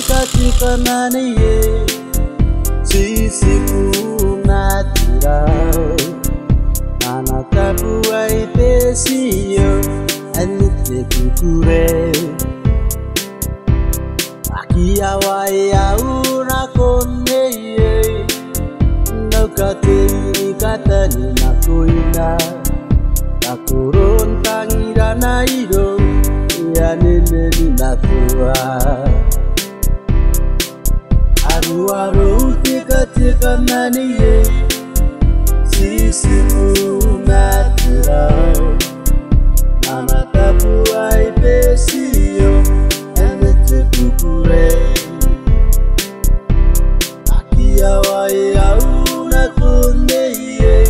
katika nani ye sisi natural anatabu aipesiyo anite kukure akia waya urakone ye nakatiri katani nakoina nakurun tangira nairo ya nene natua aru tika nani ye sisi natural anatabu aipesiyo anite kukure akia waya urakone ye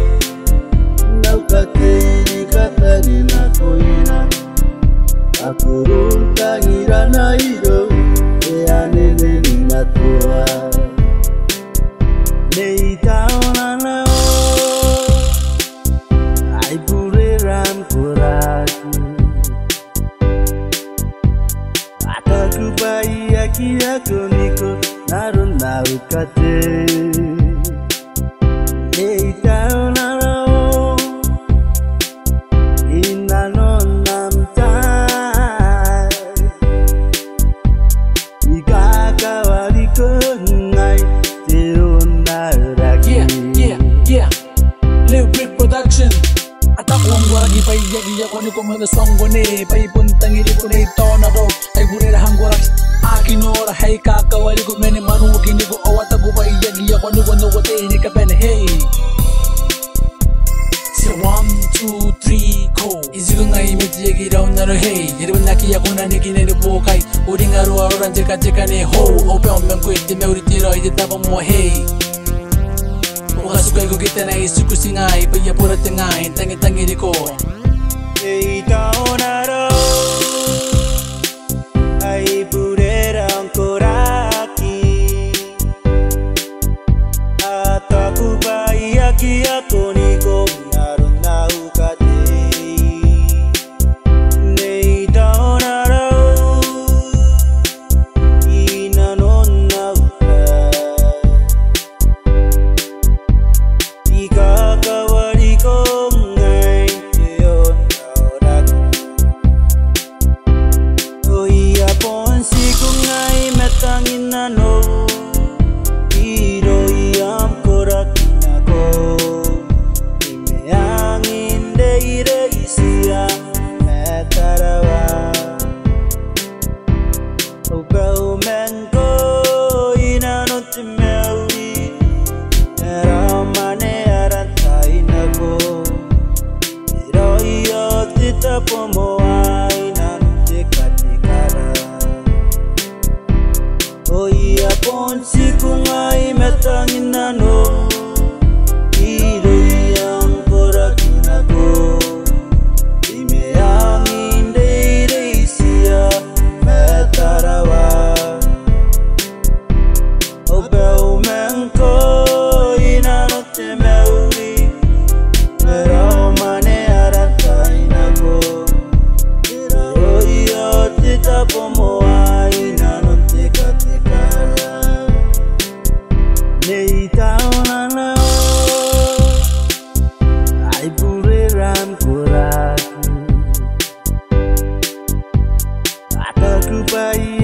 nakatiri katani nakoina akurun tangira nairo ya nene natua neitaona nao aibureram kuraki atakubai akiako niko narun naukate neitaona nao inanon namtai ikakawariko ngai Yeah, Live Brick Production. Atakuang waragi pa iya ko ni kumana song ne pa ipuntang ili ko nei tornado ay burera hangwara akinora hay kakawali ko meni manu kini ko awata ko pa iya ko ni wono wote ni ka ben hey. Say 1 2 3 go. Izigo ngai meji gi down na hey. Yiribun naki ako na ni kine ni bokai. Uring aro ran jeka ne ho. Open men ko ite me uritiro ite tabo mo hey. Sukai ko kita na isuku singai paya pura tengai tangi di ko eitaona ro ai purera koraki ataku bai aki ako ni ko naron naukate neitaona ro inanon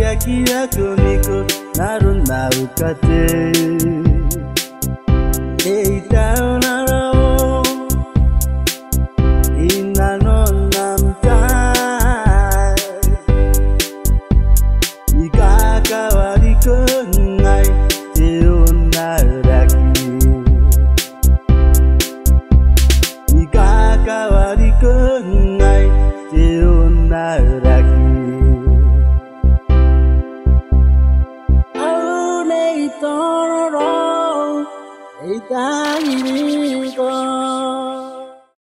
Akiako niko narun naukate eitaona ro inanon namtai ikakawariko ngai teonaraki ikakawariko ngai teonaraki Tororo,